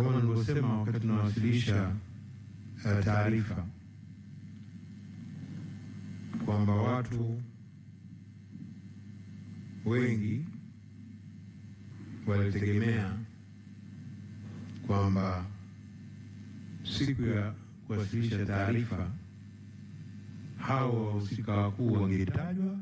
kama nilivyosema wakati tunawasilisha taarifa kwamba watu wengi walitegemea kwamba siku ya kuwasilisha taarifa hao wahusika wakuu wangetajwa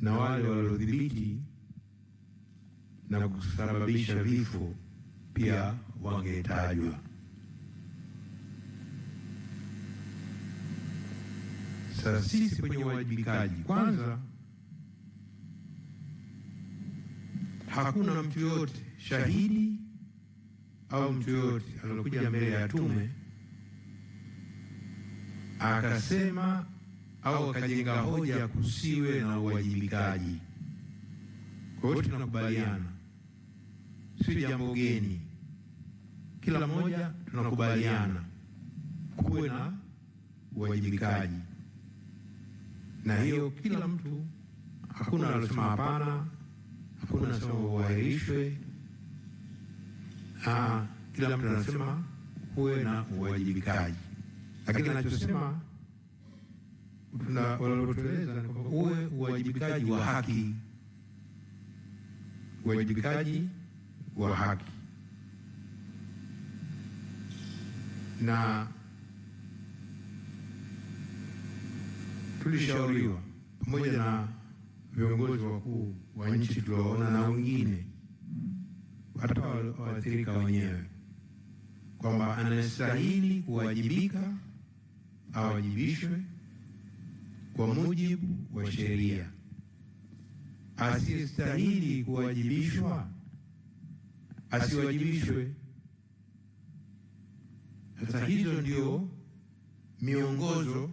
na wale waliodhibiti na kusababisha vifo pia wangetajwa. Sasa sisi kwenye uwajibikaji, kwanza hakuna mtu yote shahidi au mtu yote aliyokuja mbele ya tume akasema au akajenga hoja kusiwe na uwajibikaji. Kwa hiyo tunakubaliana, si jambo geni, kila mmoja tunakubaliana kuwe na uwajibikaji, na hiyo kila mtu, hakuna alosema hapana, hakuna anasema uahirishwe. Kila mtu anasema kuwe na uwajibikaji, lakini anachosema walotueleza ni kwamba uwe uwajibikaji wa haki, uwajibikaji wa haki. Na tulishauriwa pamoja na viongozi wakuu wa nchi tulioona na wengine hata waathirika wenyewe kwamba anastahili kuwajibika awajibishwe kwa mujibu wa sheria, asiyestahili kuwajibishwa asiwajibishwe. Sasa hizo ndio miongozo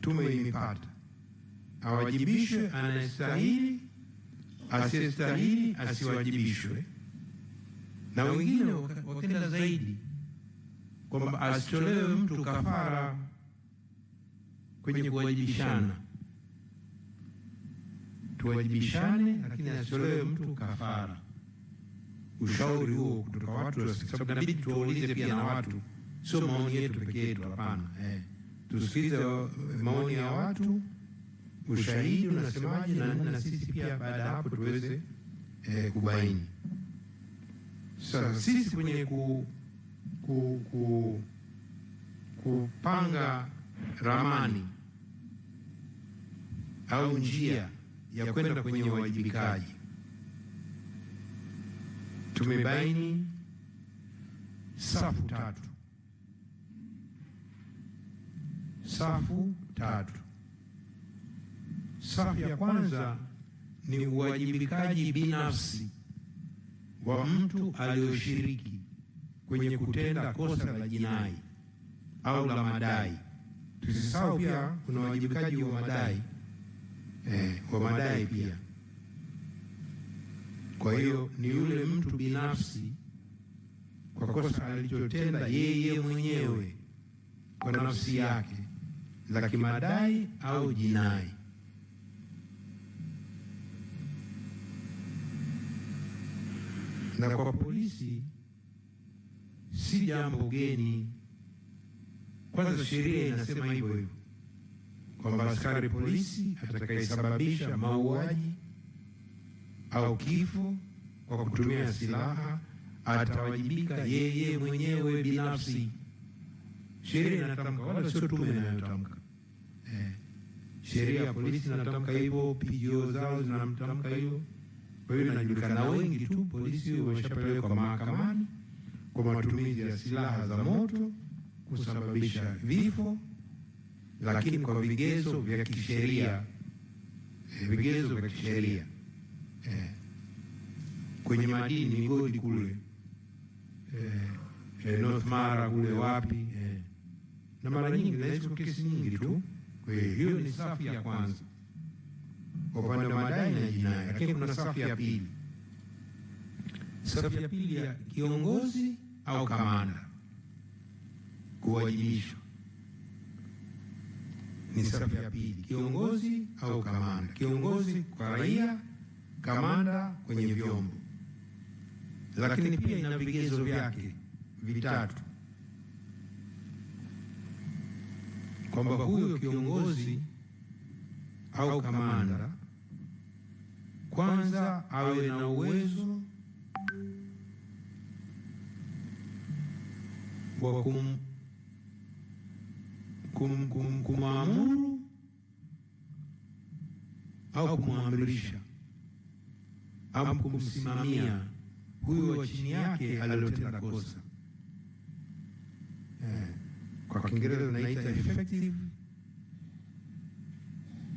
tume imepata: awajibishwe anastahili, asiyestahili asiwajibishwe. Na wengine wakenda zaidi kwamba asitolewe mtu kafara kwenye kuwajibishana, tuwajibishane lakini asitolewe mtu kafara. Ushauri huo kutoka watu, sababu inabidi tuwaulize pia na watu, sio maoni yetu pekee yetu, hapana. Tusikize maoni ya watu, ushahidi unasemaje, na sisi pia baada ya hapo tuweze kubaini. Sasa sisi kwenye kupanga ramani au njia ya kwenda kwenye uwajibikaji, tumebaini safu tatu. Safu ya kwanza ni uwajibikaji binafsi wa mtu aliyoshiriki kwenye kutenda kosa la jinai au la madai. Tusisahau pia kuna uwajibikaji wa madai pia. Kwa hiyo ni yule mtu binafsi kwa kosa alichotenda yeye mwenyewe kwa nafsi yake, la kimadai au jinai. Na kwa polisi si jambo geni. Kwanza sheria inasema hivyo hivyo kwamba askari polisi atakayesababisha mauaji au kifo kwa kutumia silaha atawajibika yeye mwenyewe binafsi. Sheria inatamka, wala sio tume inayotamka. Sheria ya polisi inatamka hivyo, PGO zao zinamtamka hivyo. Kwa hiyo inajulikana, na wengi tu polisi wameshapelekwa mahakamani kwa matumizi ya silaha za moto kusababisha vifo, lakini kwa vigezo vya kisheria, kwenye madini migodi kule North Mara kule wapi, na mara nyingi na hizo kesi nyingi tu. Kwa hiyo ni safu ya kwanza kwa upande wa madai na jinai. Lakini kuna safu ya pili. Safu ya pili ya kiongozi au kamanda kuwajibishwa ni safu ya pili: kiongozi au kamanda. Kiongozi kwa raia, kamanda kwenye vyombo. lakini pia ina vigezo vyake vitatu, kwamba huyo kiongozi au kamanda kwanza awe na uwezo wa kumamuru au kumwamrisha au kumsimamia huyo wa chini yake aliyotenda kosa. Kwa Kiingereza tunaita effective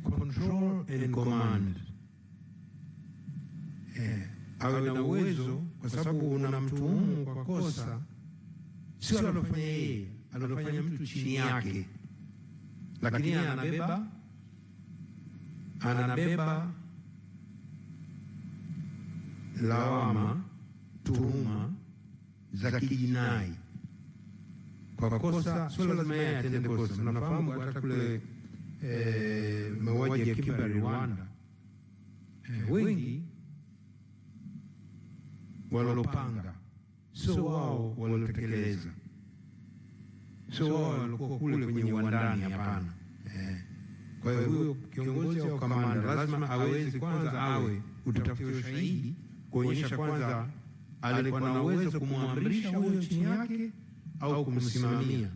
control and command. Awe na uwezo, kwa sababu unamtuhumu kwa kosa sio alofanya yeye, alofanya mtu chini yake, lakini anabeba lawama, tuhuma za kijinai kwa kosa. Sio lazima yeye atende kosa. Mnafahamu hata kule mauaji ya Kimbari Rwanda, wengi walopanga sio wao walotekeleza, sio wao walikuwa kule kwenye uwandani, hapana. Kwa hiyo huyo kiongozi au kamanda lazima aweze kwanza awe utafutie ushahidi kuonyesha kwanza alikuwa na uwezo kumwamrisha huyo chini yake au kumsimamia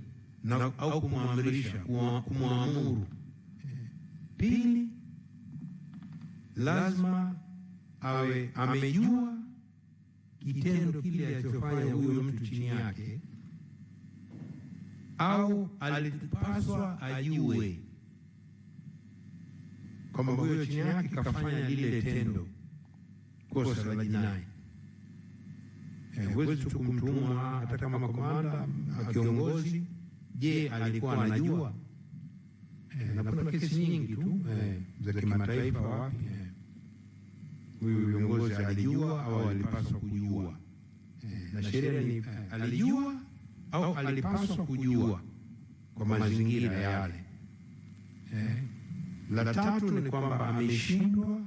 au kumwamrisha, kumwamuru. Pili, lazima awe amejua kitendo kile alichofanya huyo mtu chini yake, au alipaswa ajue kwamba huyo chini yake kafanya lile tendo, kosa la jinai. Huwezi tu kumtuma hata kama komanda kiongozi. Je, alikuwa anajua? Na kuna kesi nyingi tu za kimataifa wapi huyu viongozi alijua au alipaswa kujua, na sheria ni alijua au alipaswa kujua kwa mazingira yale. La tatu ni kwamba ameshindwa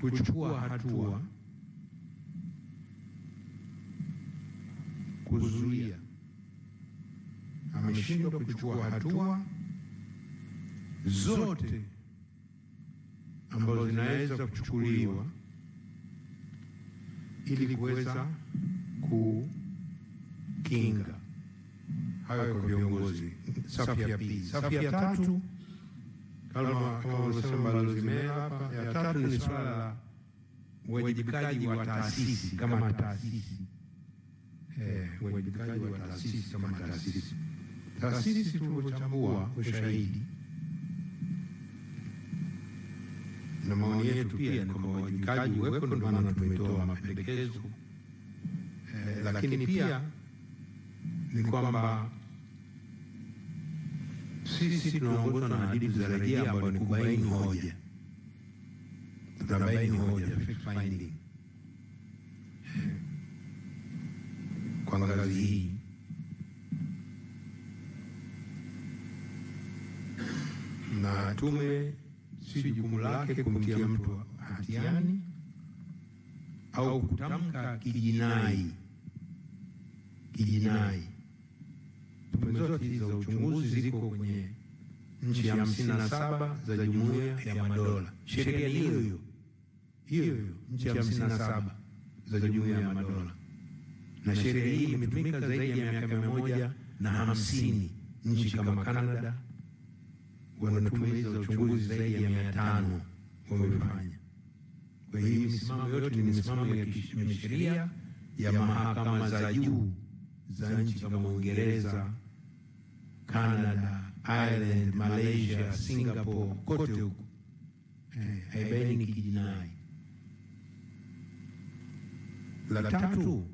kuchukua hatua kuzuia, ameshindwa kuchukua hatua zote ambazo zinaweza kuchukuliwa ili kuweza kukinga hayo kwa viongozi. Safu ya pili. Safu ya tatu, kama ulivyosema Balozi Mela hapa, ya tatu ni swala la uwajibikaji wa taasisi kama taasisi. Uwajibikaji wa taasisi kama taasisi. Taasisi tulivyochambua ushahidi na maoni yetu pia ni kwamba uwajibikaji uwepo, ndio maana tumetoa mapendekezo. Lakini pia ni kwamba sisi tunaongozwa na hadidu za rejea ambayo ni kubaini hoja. Tutabaini hoja, fact finding, kwa ngazi hii. Na tume si jukumu lake kumtia mtu hatiani au kutamka kijinai. Tume zote hizi za uchunguzi ziko kwenye nchi 57 za Jumuiya ya Madola. Sheria hiyo nchi 57 za Jumuiya ya Madola, na sheria hii imetumika zaidi ya miaka 150. Nchi kama Canada wana tume hizi za uchunguzi zaidi ya 500 wamefanya. Kwa hiyo misimamo yote ni misimamo ya kisheria ya mahakama za juu za nchi kama Uingereza, Canada, Ireland, Malaysia, Singapore, kote huko. Haibaini kijinai. La tatu,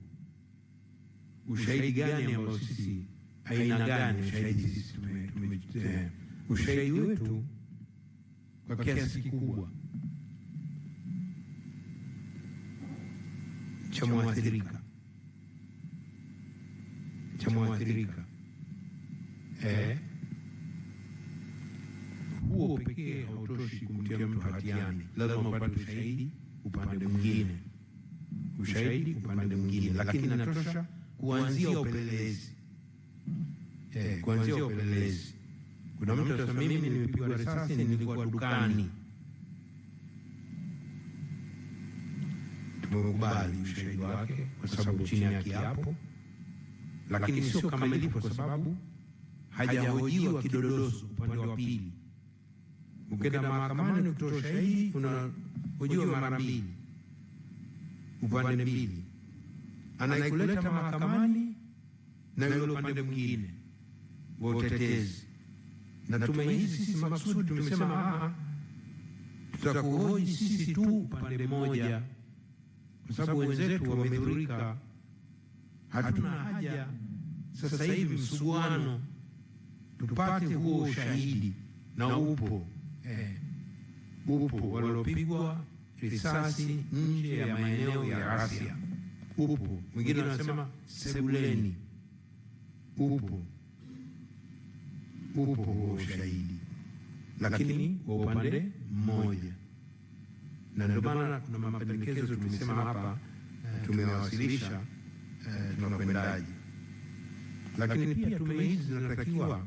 ushahidi gani ambao sisi, aina gani ushahidi sisi ushahidi wetu kwa kiasi kikubwa cha mwathirika huo pekee hautoshi kumtia mtu hatiani. Lazima upate ushahidi upande mwingine. ushahidi upande mwingine, lakini inatosha kuanzia upelelezi. Kuanzia upelelezi. Kuna mtu anasema mimi nimepigwa risasi, nilikuwa dukani. Tumekubali ushahidi wake kwa sababu chini ya kiapo, lakini sio kamilifu kwa sababu hajahojiwa kidodoso upande wa pili. Ukienda mahakamani ukitoa ushahidi unahojiwa mara mbili, upande mbili. Anayekuleta mahakamani na yule upande mwingine wa utetezi. Na tumehisi sisi maksudi tumesema tutakuhoji sisi tu upande mmoja, kwa sababu wenzetu wamedhurika. Hatuna haja sasa hivi msuguano, tupate huo ushahidi, na upo waliopigwa risasi nje ya maeneo ya ghasia. Upo mwingine anasema sebuleni. Upo huo ushahidi, lakini kwa upande mmoja. Na ndio maana kuna mapendekezo tumesema hapa, tumewasilisha tunakwendaje. Lakini pia tume hizi zinatakiwa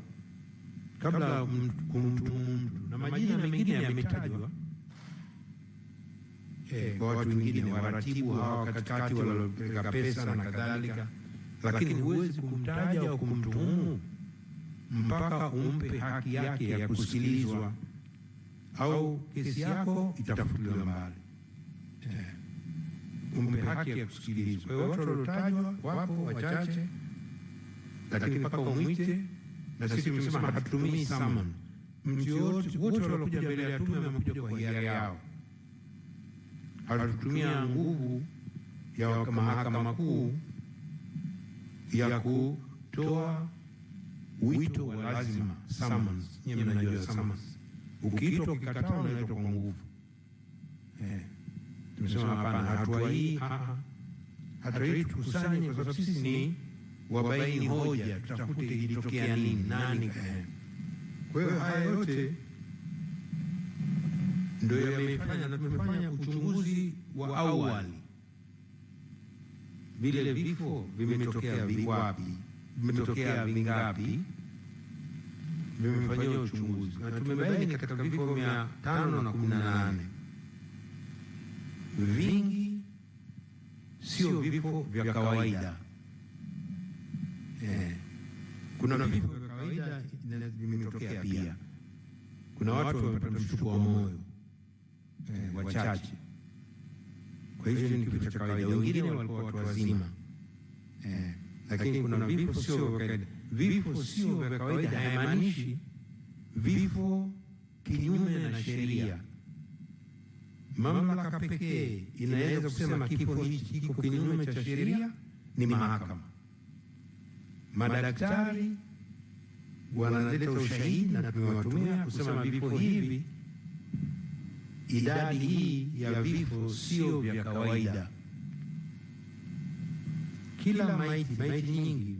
kabla kumtumu mtu, na majina mengine yametajwa kwa watu wengine, waratibu hawa katikati waliopeleka pesa na kadhalika, lakini huwezi kumtaja au kumtuhumu mpaka umpe haki yake ya kusikilizwa, au kesi yako itafutiliwa mbali. Umpe haki ya kusikilizwa. Kwa hiyo watu waliotajwa wapo wachache, lakini mpaka umwite. Na sisi tumesema hatutumii summon. Mtu yote, wote waliokuja mbele ya tume wamekuja kwa hiari yao. Hatutumia nguvu ya mahakama kuu ya kutoa wito wa lazima, summons. Nyinyi mnajua summons. Ukiitwa ukikataa unaitwa kwa nguvu. Tumesema hapana, hatua hii tukusanye, kwa sababu sisi ni wabaini hoja, tutafute ilitokea nini, nani. Kwa hiyo haya yote ndio yamefanya, na tumefanya uchunguzi wa awali. Vile vifo vimetokea viwapi, vimetokea vingapi, vimefanywa uchunguzi, na tumebaini katika vifo 518 vingi sio vifo vya kawaida. Kuna vifo vya kawaida vimetokea pia. Kuna watu wamepata mshtuko wa moyo, wachache. Kwa hivyo ni kifo cha kawaida. Wengine walikuwa watu wazima. Lakini kuna vifo sio vya kawaida. Vifo sio vya kawaida haimaanishi vifo kinyume na sheria. Mamlaka pekee inaweza kusema kifo hichi kiko kinyume cha sheria ni mahakama. Madaktari wanaleta ushahidi na tumewatumia kusema vifo hivi, idadi hii ya vifo sio vya kawaida. Kila maiti nyingi